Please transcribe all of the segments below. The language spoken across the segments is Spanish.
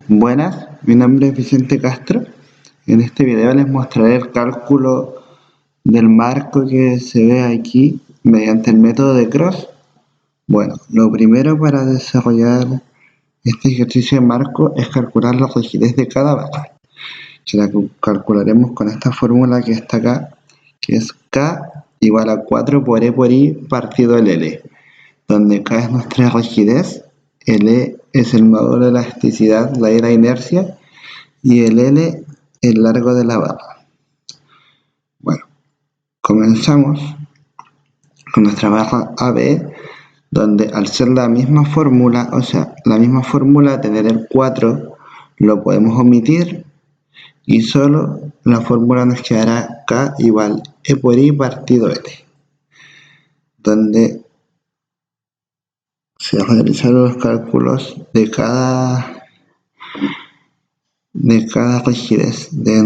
Buenas, mi nombre es Vicente Castro. En este video les mostraré el cálculo del marco que se ve aquí mediante el método de Cross. Bueno, lo primero para desarrollar este ejercicio de marco es calcular la rigidez de cada barra, que la calcularemos con esta fórmula que está acá, que es K igual a 4 por E por I partido el L, donde K es nuestra rigidez, el E es el módulo de elasticidad, la E la inercia, y el L el largo de la barra. Bueno, comenzamos con nuestra barra AB, donde al ser la misma fórmula, tener el 4, lo podemos omitir y solo la fórmula nos quedará K igual E por I partido L, donde se realizaron los cálculos de cada rigidez de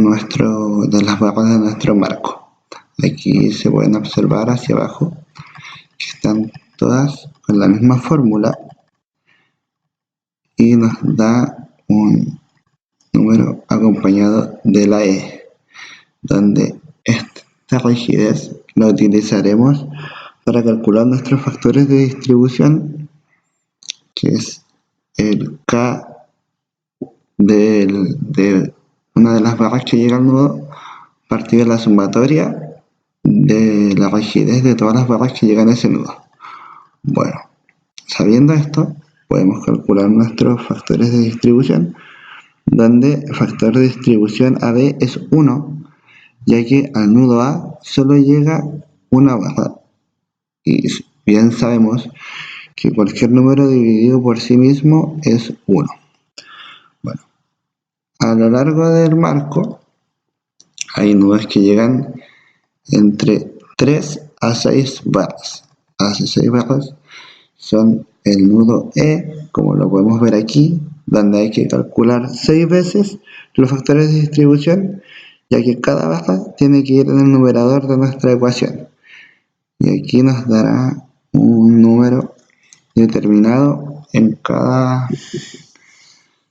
las barras de nuestro marco. Aquí se pueden observar hacia abajo que están todas con la misma fórmula y nos da un número acompañado de la E, donde esta rigidez la utilizaremos para calcular nuestros factores de distribución, que es el K de una de las barras que llega al nudo partido de la sumatoria de la rigidez de todas las barras que llegan a ese nudo. Bueno, sabiendo esto, podemos calcular nuestros factores de distribución, donde el factor de distribución AB es 1, ya que al nudo A solo llega una barra, y bien sabemos que cualquier número dividido por sí mismo es 1. Bueno, a lo largo del marco hay nudos que llegan entre 3 a 6 barras. Hace 6 barras son el nudo E, como lo podemos ver aquí, donde hay que calcular 6 veces los factores de distribución, ya que cada barra tiene que ir en el numerador de nuestra ecuación. Y aquí nos dará un número determinado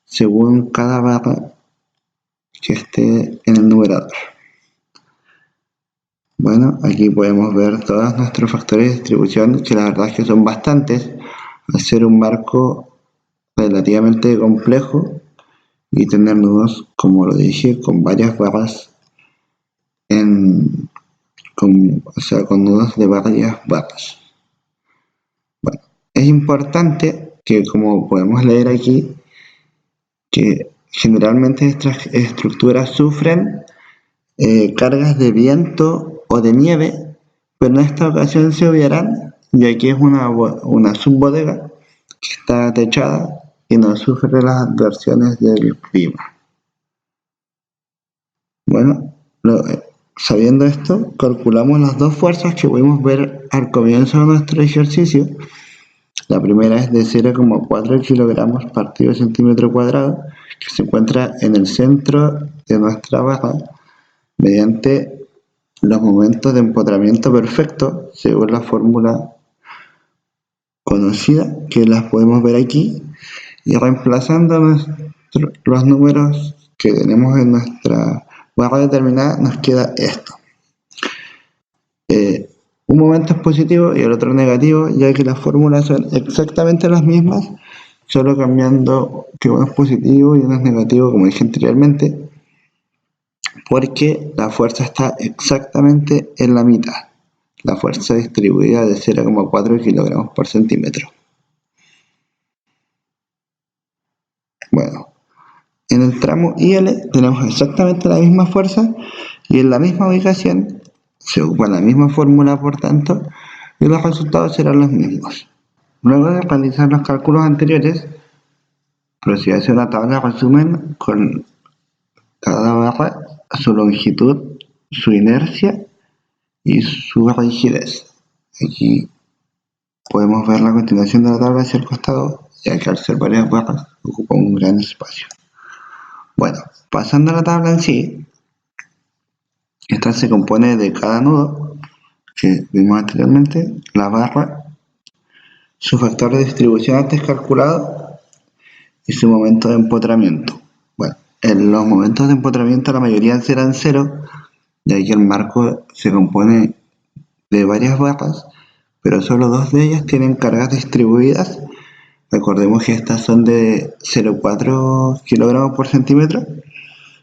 según cada barra que esté en el numerador. Bueno, aquí podemos ver todos nuestros factores de distribución, que la verdad es que son bastantes, al ser un marco relativamente complejo y tener nudos, como lo dije, con varias barras, con nudos de varias barras. Bueno, es importante que, como podemos leer aquí, que generalmente estas estructuras sufren cargas de viento o de nieve, pero en esta ocasión se obviarán, ya que es una subbodega que está techada y no sufre las adversiones del clima. Bueno, sabiendo esto, calculamos las dos fuerzas que pudimos ver al comienzo de nuestro ejercicio. La primera es de 0,4 kilogramos partido centímetro cuadrado, que se encuentra en el centro de nuestra barra, mediante los momentos de empotramiento perfecto, según la fórmula conocida, que las podemos ver aquí, y reemplazando los números que tenemos en nuestra barra determinada, nos queda esto. Un momento es positivo y el otro negativo, ya que las fórmulas son exactamente las mismas, solo cambiando que uno es positivo y uno es negativo, como dije anteriormente, porque la fuerza está exactamente en la mitad. La fuerza distribuida de 0,4 kilogramos por centímetro. Bueno, en el tramo IL tenemos exactamente la misma fuerza y en la misma ubicación se ocupa la misma fórmula, por tanto, y los resultados serán los mismos. Luego de realizar los cálculos anteriores, procede a hacer una tabla de resumen con cada barra, su longitud, su inercia y su rigidez. Aquí podemos ver la continuación de la tabla hacia el costado, ya que al ser varias barras ocupa un gran espacio. Bueno, pasando a la tabla en sí, esta se compone de cada nudo que vimos anteriormente, la barra, su factor de distribución antes calculado, y su momento de empotramiento. Bueno, en los momentos de empotramiento la mayoría serán cero, ya que el marco se compone de varias barras, pero solo dos de ellas tienen cargas distribuidas. Recordemos que estas son de 0,4 kilogramos por centímetro,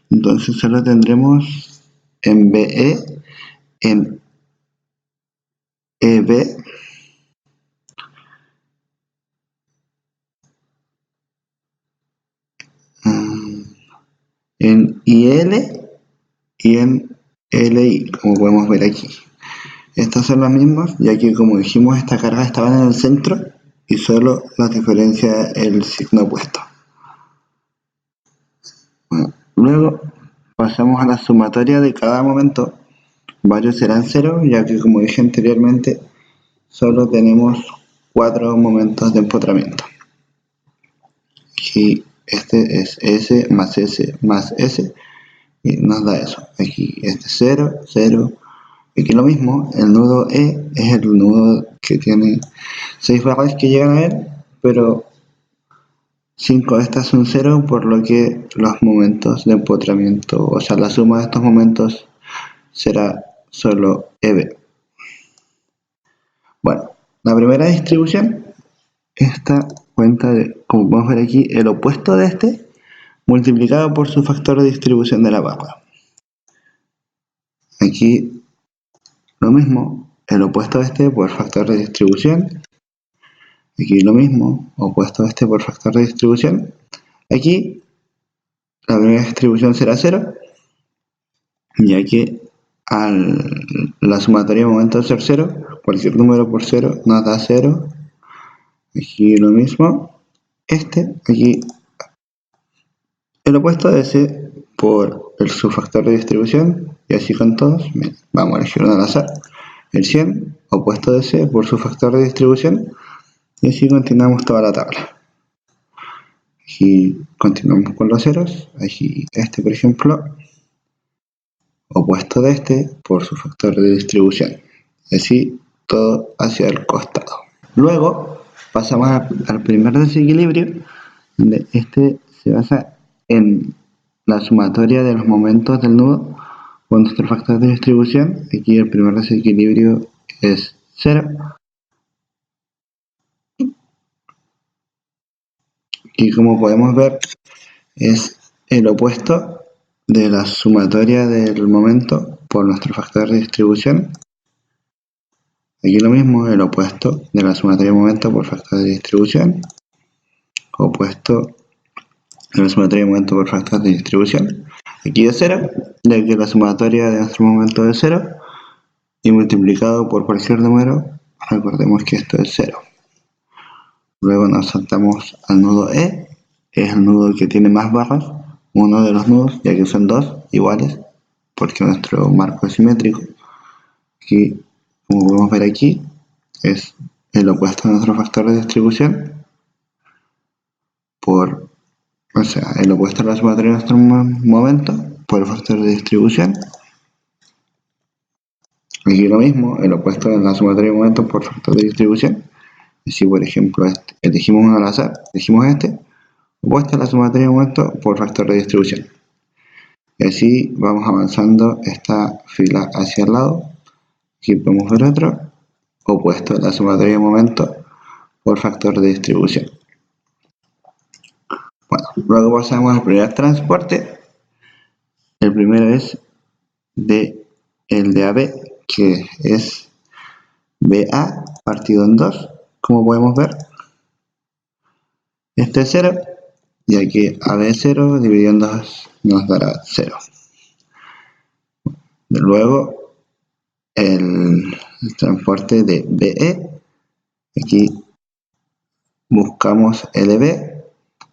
entonces solo tendremos en BE, en EB, en IL y en LI, como podemos ver aquí. Estas son las mismas, ya que como dijimos, estas cargas estaban en el centro y solo las diferencia el signo opuesto. Bueno, luego pasamos a la sumatoria de cada momento. Varios serán cero, ya que como dije anteriormente, solo tenemos 4 momentos de empotramiento. Aquí este es S más S más S y nos da eso. Aquí este 0, 0. Aquí lo mismo, el nudo E es el nudo que tiene 6 barras que llegan a él, pero 5 de estas son 0, por lo que los momentos de empotramiento, o sea, la suma de estos momentos será solo EB. Bueno, la primera distribución, esta cuenta de, como podemos ver aquí, el opuesto de este multiplicado por su factor de distribución de la barra. Aquí lo mismo, el opuesto de este por factor de distribución. Aquí lo mismo, opuesto a este por factor de distribución. Aquí la primera distribución será 0, ya que la sumatoria de momentos ser 0, cualquier número por 0 nos da 0. Aquí lo mismo, aquí el opuesto de ese por su factor de distribución, y así con todos. Vamos a elegir uno al azar. El 100, opuesto de ese por su factor de distribución, y así continuamos toda la tabla. Aquí continuamos con los ceros. Aquí por ejemplo, opuesto de por su factor de distribución. Y así todo hacia el costado. Luego pasamos al primer desequilibrio, donde se basa en la sumatoria de los momentos del nudo con nuestro factor de distribución. Aquí el primer desequilibrio es 0. Y como podemos ver, es el opuesto de la sumatoria del momento por nuestro factor de distribución. Aquí lo mismo, el opuesto de la sumatoria del momento por factor de distribución. Opuesto de la sumatoria del momento por factor de distribución. Aquí es 0, ya que la sumatoria de nuestro momento es 0. Y multiplicado por cualquier número, recordemos que esto es 0. Luego nos saltamos al nudo E, que es el nudo que tiene más barras, uno de los nudos, ya que son dos iguales, porque nuestro marco es simétrico. Aquí, como podemos ver aquí, es el opuesto de nuestro factor de distribución, el opuesto a la sumatoria de nuestro momento por el factor de distribución. Aquí lo mismo, el opuesto de la sumatoria de momento por factor de distribución. Si por ejemplo elegimos uno al azar, elegimos opuesto a la sumatoria de momento por factor de distribución. Y así vamos avanzando esta fila hacia el lado. Aquí podemos ver otro, opuesto a la sumatoria de momento por factor de distribución. Bueno, luego pasamos al primer transporte. El primero es el de AB, que es BA partido en 2, como podemos ver. Este es 0, ya que AB es 0 dividido en 2 nos dará 0. Luego el transporte de BE, aquí buscamos LB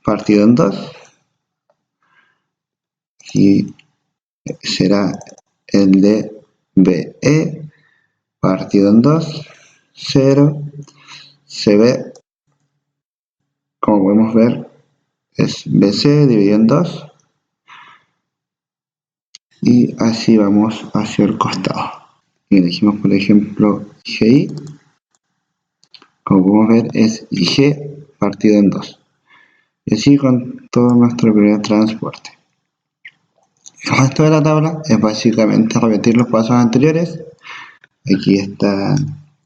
partido en 2, aquí será el de BE partido en 2, 0, CB, como podemos ver, es BC dividido en 2, y así vamos hacia el costado. Y elegimos por ejemplo GI, como podemos ver es IG partido en 2. Y así con todo nuestro primer transporte. El resto de la tabla es básicamente repetir los pasos anteriores. Aquí esta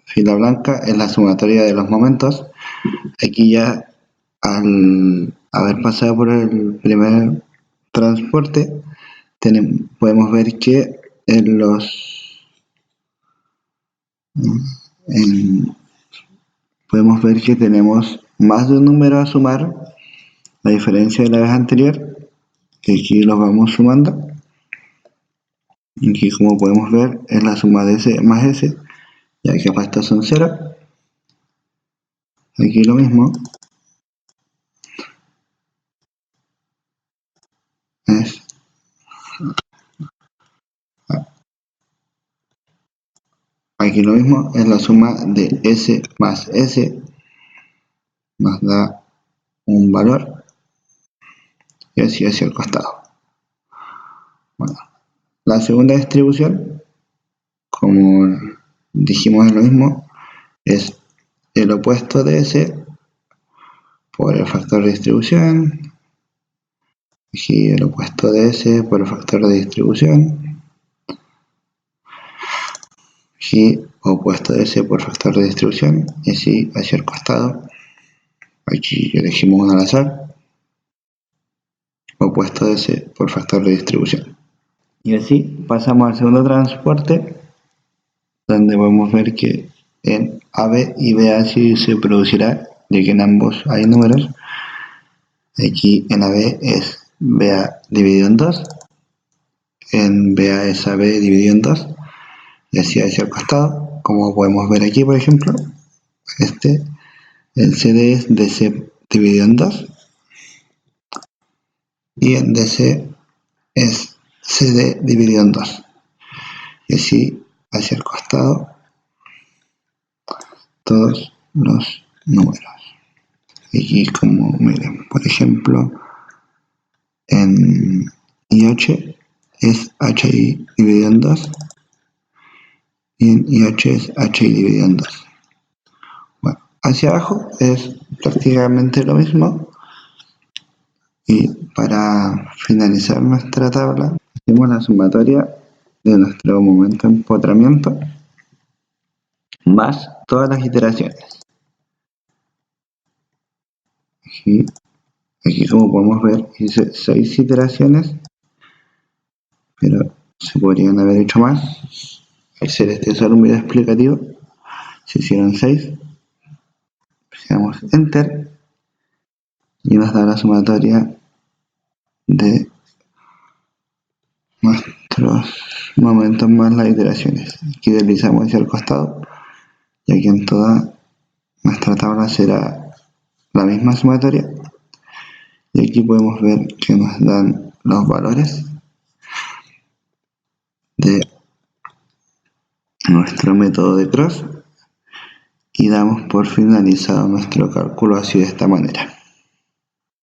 fila blanca es la sumatoria de los momentos. Aquí ya al haber pasado por el primer transporte, podemos ver que podemos ver que tenemos más de un número a sumar, a diferencia de la vez anterior, que aquí los vamos sumando. Aquí, como podemos ver, es la suma de S más S, ya que el resto son 0. Aquí lo mismo. Aquí lo mismo es la suma de S más S, nos da un valor, y así hacia el costado. Bueno, la segunda distribución, como dijimos, es lo mismo, es el opuesto de S por el factor de distribución, y el opuesto de S por el factor de distribución, y opuesto de S por factor de distribución, y así hacia el costado. Aquí elegimos un al azar, opuesto de S por factor de distribución. Y así pasamos al segundo transporte, donde podemos ver que en AB y BA sí se producirá, ya que en ambos hay números. Aquí en AB es BA dividido en 2, en BA es AB dividido en 2, y así hacia el costado, como podemos ver aquí, por ejemplo, el CD es DC dividido en 2, y en DC es CD dividido en 2, y así hacia el costado todos los números. Aquí, como miren, por ejemplo, en IH es HI dividido en 2, y en IH es HI dividido en 2. Bueno, hacia abajo es prácticamente lo mismo, y para finalizar nuestra tabla hacemos la sumatoria de nuestro momento de empotramiento más todas las iteraciones. Aquí, como podemos ver, hice 6 iteraciones, pero se podrían haber hecho más. Al ser este solo un video explicativo, se hicieron 6. Presionamos Enter y nos da la sumatoria de nuestros momentos más las iteraciones. Aquí deslizamos hacia el costado, y aquí en toda nuestra tabla será la misma sumatoria. Y aquí podemos ver que nos dan los valores de nuestro método de cross, y damos por finalizado nuestro cálculo así de esta manera.